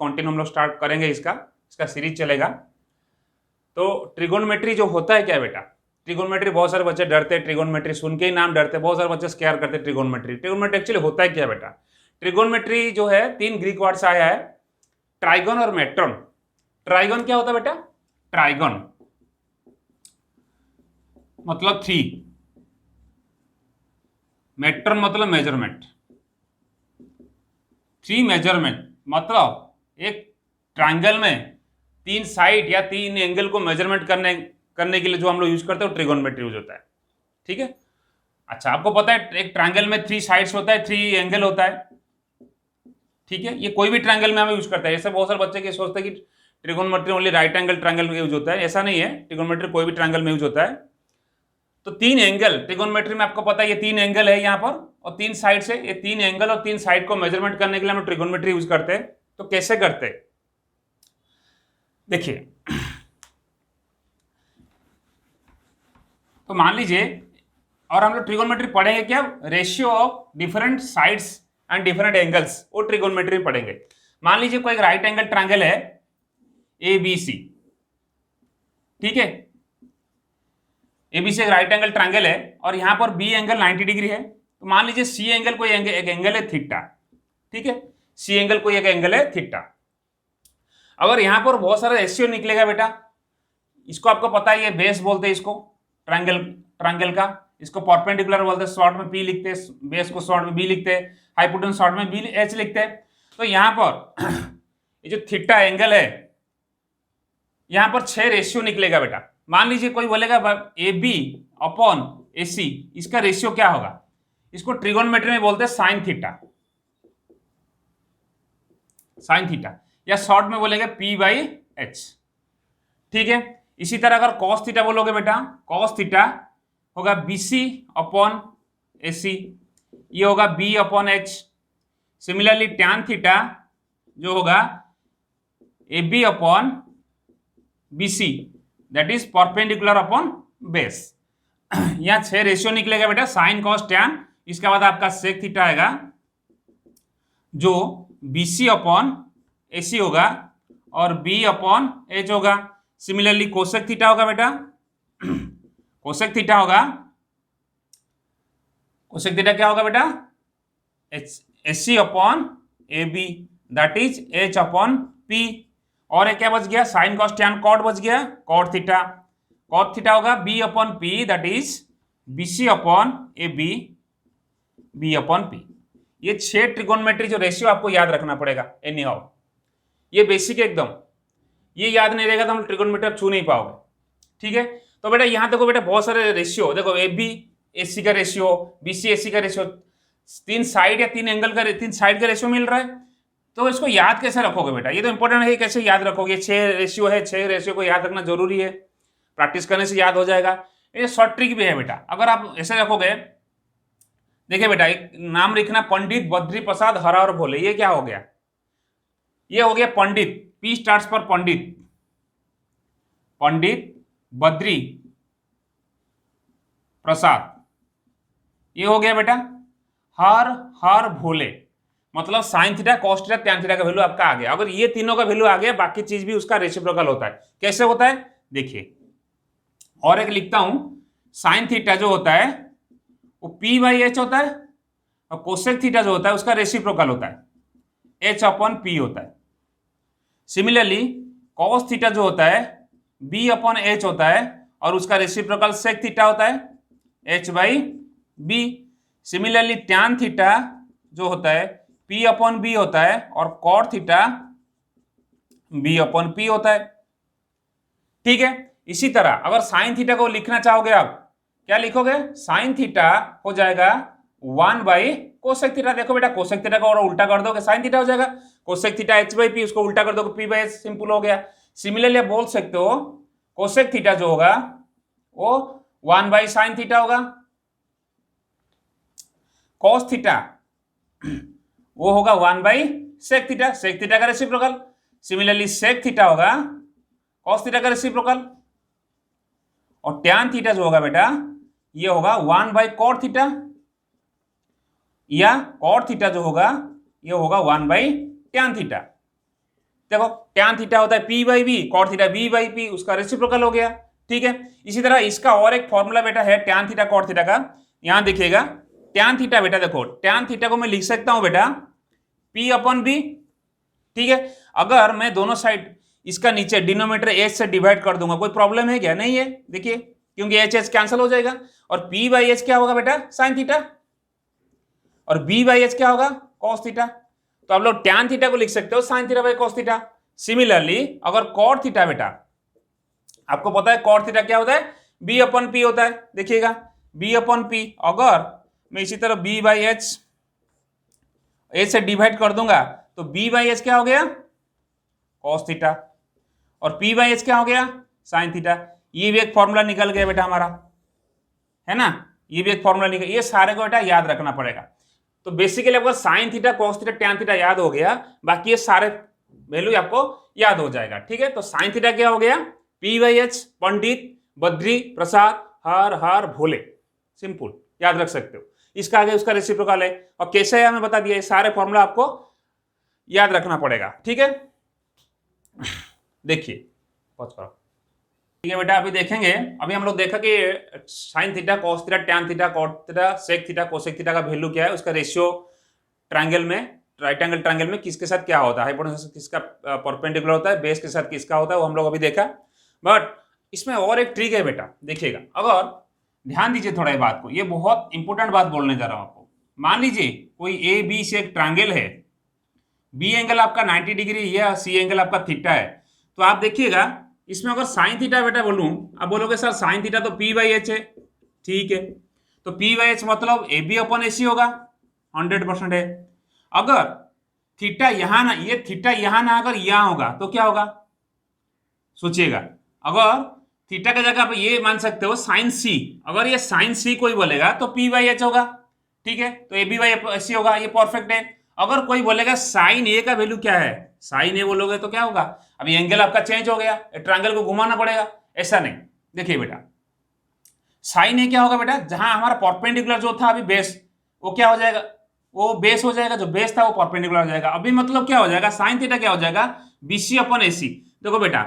Continue हम लोग start करेंगे, इसका सीरीज चलेगा। तो ट्रिगोनोमेट्री जो होता है क्या बेटा, ट्रिगोनोमेट्री बहुत सारे बच्चे डरते हैं, ट्रिगोनोमेट्री सुन के ही नाम डरते हैं, बहुत सारे बच्चे स्केयर करते हैं ट्रिगोनोमेट्री। ट्रिगोनोमेट्री एक्चुअली होता है क्या बेटा, ट्रिगोनोमेट्री जो है 3 ग्रीक वर्ड से आया है, ट्राइगन और मेट्रॉन। ट्राइगन क्या होता है बेटा, ट्राइगन मतलब 3, मेट्रॉन मतलब मेजरमेंट। 3 मेजरमेंट मतलब एक ट्राइंगल में 3 साइड या 3 एंगल को मेजरमेंट करने के लिए जो हम लोग यूज करते हैं वो ट्रिगोनोमेट्री यूज होता है। ठीक है, अच्छा आपको पता है एक ट्राइंगल में 3 साइड्स होता है, 3 एंगल होता है। ठीक है, ये कोई भी ट्राइंगल में हम यूज करते हैं। ऐसे बहुत सारे बच्चे के सोचते हैं कि trigonometry only right angle triangle में यूज होता है, ऐसा नहीं है, ट्रिगोनोमेट्री कोई भी ट्राइंगल में यूज होता है। तो 3 एंगल ट्रिगोनोमेट्री में आपको पता है ये 3 एंगल है यहाँ पर और 3 साइड से, ये 3 एंगल और 3 साइड को मेजरमेंट करने के लिए हम ट्रिगोनोमेट्री यूज करते हैं। तो कैसे करते हैं देखिए, तो मान लीजिए, और हम लोग ट्रिगोनोमेट्री पढ़ेंगे क्या, ratio of different sides and different angles, वो ट्रिगोनोमेट्री पढ़ेंगे। मान लीजिए कोई एक राइट एंगल ट्रायंगल है ABC, ठीक है, ABC एक राइट एंगल ट्रायंगल है और यहां पर B एंगल 90 डिग्री है। तो मान लीजिए C एंगल कोई एक एंगल है थीटा, ठीक है, C एंगल कोई एक एंगल है थीटा। अगर यहां पर बहुत सारा रेशियो निकलेगा बेटा, इसको आपको पता है ये बेस बोलते हैं इसको, ट्रायंगल का, इसको परपेंडिकुलर बोलते हैं, शॉर्ट में P लिखते हैं, बेस को शॉर्ट में B लिखते हैं, हाइपोटेन्यूज शॉर्ट में BH लिखते हैं। तो यहां पर ये जो थीटा एंगल है, यहां पर 6 रेशियो निकलेगा बेटा। मान लीजिए कोई बोलेगा AB अपॉन AC, इसका रेशियो क्या होगा, इसको ट्रिगोनोमेट्री में बोलते हैं साइन थीटा, साइन थीटा, या शॉर्ट में बोलेंगे P/H। ठीक है, इसी तरह अगर कॉस थीटा बोलोगे बेटा, कॉस थीटा होगा BC अपॉन AC, ये होगा B upon H। Similarly tan theta जो होगा AB upon BC, that is perpendicular upon base. यहां 6 रेशियो निकलेगा बेटा, साइन कॉस टैन, इसके बाद आपका सेक थीटा आएगा जो BC अपॉन AC होगा और B अपॉन H होगा। सिमिलरली कोसेक थीटा होगा बेटा, कोसेक थीटा होगा, कोसेक थीटा क्या होगा बेटा, AC upon AB, that is H upon P। और एक क्या बच गया, साइन कॉस टैन कॉट बच गया, कॉट थीटा, कॉट थीटा होगा B upon P, that is BC upon AB, B upon P। ये 6 ट्रिगोनोमेट्री जो रेशियो आपको याद रखना पड़ेगा एनी हाउ, ये बेसिक एकदम, ये याद नहीं रहेगा तो हम ट्रिगोनोमेट्री आप छू नहीं पाओगे। ठीक है, तो बेटा यहां देखो बेटा बहुत सारे रेशियो, देखो AB AC का रेशियो, BC AC का रेशियो, 3 साइड या 3 एंगल का 3 साइड का रेशियो मिल रहा है। तो इसको याद कैसे रखोगे बेटा, ये तो इंपॉर्टेंट है, कैसे याद रखोगे, 6 रेशियो है, 6 रेशियो को याद रखना जरूरी है, प्रैक्टिस करने से याद हो जाएगा। ये शॉर्ट ट्रिक भी है बेटा, अगर आप ऐसे रखोगे, देखिए बेटा एक नाम लिखना, पंडित बद्री प्रसाद हरा और भोले, ये क्या हो गया, ये हो गया पंडित, P स्टार्ट्स पर पंडित, पंडित बद्री प्रसाद, ये हो गया बेटा हर भोले, मतलब sign theta cos theta tan theta का वैल्यू आपका आ गया। अगर ये तीनों का वैल्यू आ गया, बाकी चीज भी उसका रेसिप्रोकल होता है। कैसे होता है देखिए, और एक लिखता हूं, साइन थीटा जो होता है वो P/H होता है और कोसेक थीटा जो होता है उसका रेसिप्रोकल होता है, H अपॉन P होता है। सिमिलरली कॉस थीटा जो होता है B अपॉन H होता है और उसका रेसिप्रोकल सेक थीटा होता है, H/B। सिमिलरली टैन थीटा जो होता है P अपॉन B होता है और cot theta B upon P होता है। ठीक है, इसी तरह अगर साइन थीटा को लिखना चाहोगे आप, क्या लिखोगे, साइन थीटा हो जाएगा 1/कोसेक थीटा। देखो बेटा कोसेक थीटा को और उल्टा कर दोगे साइन थीटा हो जाएगा, कोसेक थीटा H/P, उसको उल्टा कर दोगे P/H, सिंपल हो गया। सिमिलरली आप बोल सकते हो कोसेक थीटा जो होगा वो 1/साइन थीटा होगा, कॉस थीटा वो होगा 1/सेक थीटा, सेक थीटा का रेसिप्रोकल। सिमिलरली सेक थीटा होगा कॉस थीटा का रेसिप्रोकल, और टैन थीटा जो होगा बेटा ये होगा 1/कॉट थीटा, या कॉट थीटा जो होगा ये होगा 1/टैन थीटा। देखो tan थीटा होता है p by B, cot theta b by p, उसका रेसिप्रोकल हो गया। ठीक है, इसी तरह इसका और एक फॉर्मूला बेटा है tan थीटा कॉट थीटा का, यहां देखिएगा tan थीटा बेटा, देखो tan थीटा को मैं लिख सकता हूं बेटा p अपॉन b। ठीक है, अगर मैं दोनों साइड इसका नीचे डिनोमिनेटर h से डिवाइड कर दूंगा, कोई प्रॉब्लम है क्या? नहीं है, देखिए क्योंकि h h कैंसिल हो जाएगा, और p बाई h क्या होगा बेटा? साइन थीटा, और b बाई h क्या होगा? Cos theta. तो आप लोग tan थीटा को लिख सकते हो sine theta by cos theta. Similarly अगर कॉट थीटा बेटा, आपको पता है कॉट थीटा क्या होता है? b अपॉन p होता है, देखिएगा b अपॉन p। अगर मैं इसी तरह b बाई h से डिवाइड कर दूंगा तो b बाई h क्या हो गया? कॉस थीटा, और p बाई h क्या हो गया? Sine theta. ये भी एक फॉर्मूला निकल गया बेटा हमारा, है ना, ये भी एक फॉर्मूला निकल, ये सारे को बेटा याद रखना पड़ेगा। तो बेसिकली आपको sign theta cos theta tan theta याद हो गया, बाकी ये सारे वैल्यू आपको याद हो जाएगा। ठीक है, तो साइन थीटा क्या हो गया? p by h, Pandit, Badri, Prasad, her Bhole, simple याद रख सकते हो। इसका आगे उसका रेसिप्रोकल है, और कैसे है हमें बता दिया, ये सारे फॉर्मूला आपको याद रखना पड़ेगा। ठीक है, देखिए पॉज करो। ठीक है बेटा, अभी देखेंगे, अभी हम लोग देखा कि sine theta cos theta tan theta cot theta sec theta cosec theta का वैल्यू क्या है, उसका रेशियो ट्रायंगल में, राइट एंगल ट्रायंगल में किसके साथ क्या होता है, हाइपोटेन्यूस किसका परपेंडिकुलर होता है, बेस के साथ किसका होता है, वो हम लोग अभी देखा। बट इसमें और एक ट्रिक है बेटा, देखिएगा, अगर ध्यान दीजिए थोड़ा ये बात को, ये बहुत इंपॉर्टेंट बात बोलने जा रहा हूं आपको। मान लीजिए कोई ए बी से एक ट्रायंगल है, बी एंगल आपका 90 डिग्री या सी एंगल आपका थीटा है, तो आप देखिएगा इसमें अगर साइन थीटा बेटा बोलूं, आप बोलोगे सर साइन थीटा तो p बाई एच है, ठीक है, तो p बाई एच मतलब ए बी अपॉन ए सी होगा, 100% है। अगर थीटा यहां ना, ये थीटा यहां ना अगर यहां होगा तो क्या होगा, सोचिएगा, अगर थीटा की जगह पे ये मान सकते हो साइन सी, अगर ये साइन सी कोई बोलेगा तो p बाई एच होगा, ठीक है, तो ए बी बाई सी होगा, ये परफेक्ट है। अगर कोई बोलेगा साइन ए का वैल्यू क्या है, साइन ए बोलोगे तो क्या होगा, अभी एंगल आपका चेंज हो गया, ट्रायंगल को घुमाना पड़ेगा, ऐसा नहीं। देखिए बेटा, साइन ए क्या होगा बेटा, जहां हमारा परपेंडिकुलर जो था अभी बेस, वो क्या हो जाएगा, वो बेस हो जाएगा, जो बेस था वो परपेंडिकुलर हो जाएगा। अभी मतलब क्या हो जाएगा, साइन थीटा क्या हो जाएगा, बीसी अपॉन एसी। देखो बेटा,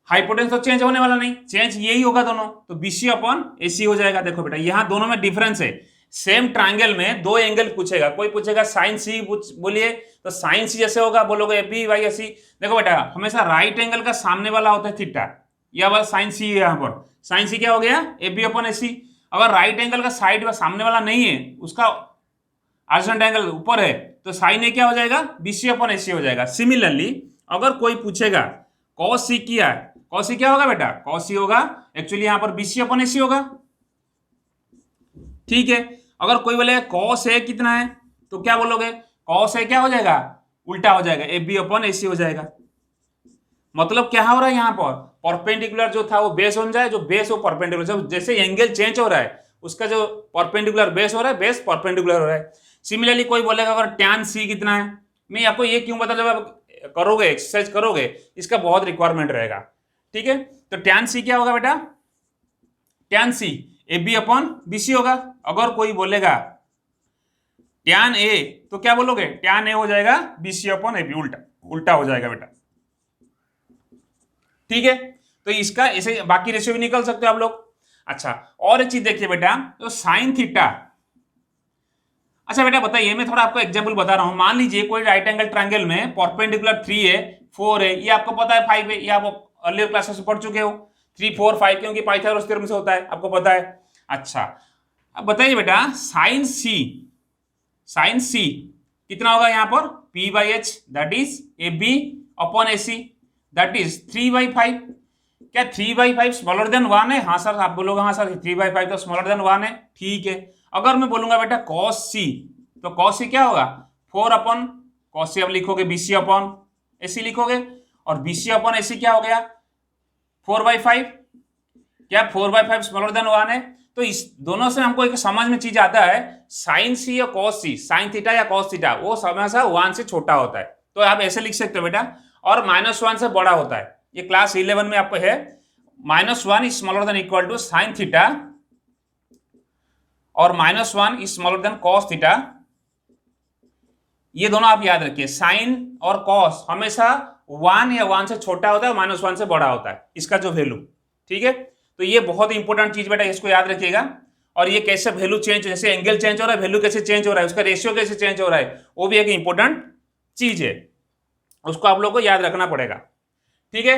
हाइपोटेन्यूस तो चेंज होने वाला नहीं, चेंज यही होगा दोनों, तो बीसी अपॉन एसी हो जाएगा। देखो बेटा, यहां दोनों में डिफरेंस है, सेम ट्रायंगल में दो एंगल पूछेगा, कोई पूछेगा साइन सी बोलिए तो साइन सी जैसे होगा, बोलोगे बी बाई सी। देखो बेटा, हमेशा राइट एंगल का सामने वाला होता है थीटा, यह वाला साइन सी है, यहाँ पर साइन सी क्या हो गया, ए बी अपॉन ए सी। अगर राइट एंगल का साइड में सामने वाला नहीं है, उसका आर्जेंट एंगल ऊपर है, तो साइन ए क्या हो जाएगा, बी सी अपॉन ए सी हो जाएगा। सिमिलरली अगर कोई पूछेगा कॉस सी क्या है, कॉस सी क्या होगा बेटा, कॉस सी होगा एक्चुअली यहाँ पर बी सी अपॉन ए सी होगा, ठीक है। अगर कोई बोले कॉस ए कितना है, तो क्या बोलोगे, कॉस ए क्या हो जाएगा, उल्टा हो जाएगा, ए बी अपॉन ए सी हो जाएगा। मतलब क्या हो रहा है यहाँ पर, परपेंडिकुलर जो था वो बेस बन जाए, जो बेस वो परपेंडिकुलर, जब जैसे एंगल चेंज हो रहा है उसका जो परपेंडिकुलर बेस हो रहा है, बेस परपेंडिकुलर हो रहा है। सिमिलरली कोई बोलेगा अगर टैन सी कितना है, मैं आपको ये क्यों बता, जब आप करोगे एक्सरसाइज करोगे इसका बहुत रिक्वायरमेंट रहेगा, ठीक है। तो टैन सी क्या होगा बेटा, tan C A B upon B C होगा। अगर कोई बोलेगा टैन ए, तो क्या बोलोगे, टैन ए हो जाएगा B C upon A B, उल्टा उल्टा हो जाएगा बेटा, ठीक है। तो इसका ऐसे बाकी रेशियो भी निकल सकते हो आप लोग। अच्छा, और एक चीज देखिए बेटा, तो साइन थीटा, अच्छा बेटा बताइए, मैं थोड़ा आपको एग्जांपल बता रहा हूं। मान लीजिए कोई राइट एंगल ट्रायंगल में परपेंडिकुलर 3 है, 4 है, ये आपको पता है 5 है, ये आप अर्लियर क्लासेस में पढ़ चुके हो, 3 4 5 क्योंकि पाइथागोरस थ्योरम से होता है, आपको पता है। अच्छा, अब बताइए बेटा, साइन सी कितना होगा यहाँ पर, p by H, that is A B upon A C, that is 3/5। क्या 3/5 स्मॉलर देन 1 है, हाँ सर, आप बोलोगे हाँ सर 3/5 तो स्मॉलर देन 1 है, ठीक है। अगर मैं बोलूंगा बेटा cos c, तो cos c क्या होगा, 4 अपॉन cos c, अब लिखोगे bc अपॉन ac लिखोगे, और bc अपॉन ac क्या हो गया, 4/5। क्या 4/5 स्मॉलर देन 1 है। तो इस दोनों से हमको एक समझ में चीज आता है, साइन सी या cos c, साइन थीटा या cos थीटा वो हमेशा 1 से छोटा होता है, तो आप ऐसे लिख सकते हो बेटा, और -1 से बड़ा होता है। ये क्लास 11 में आपको है, -1 is smaller than equal to sine theta, और -1 is smaller than cos theta. ये दोनों आप याद रखिए, साइन और कॉस हमेशा 1 या 1 से छोटा होता है, -1 से बड़ा होता है इसका जो वैल्यू, ठीक है। तो ये बहुत इंपॉर्टेंट चीज बेटा, इसको याद रखिएगा। और ये कैसे वैल्यू चेंज, जैसे एंगल चेंज हो रहा है, वैल्यू कैसे चेंज हो रहा है, उसका रेशियो कैसे चेंज हो रहा है, वो भी एक इंपॉर्टेंट चीज है, उसको आप लोग को याद रखना पड़ेगा, ठीक है।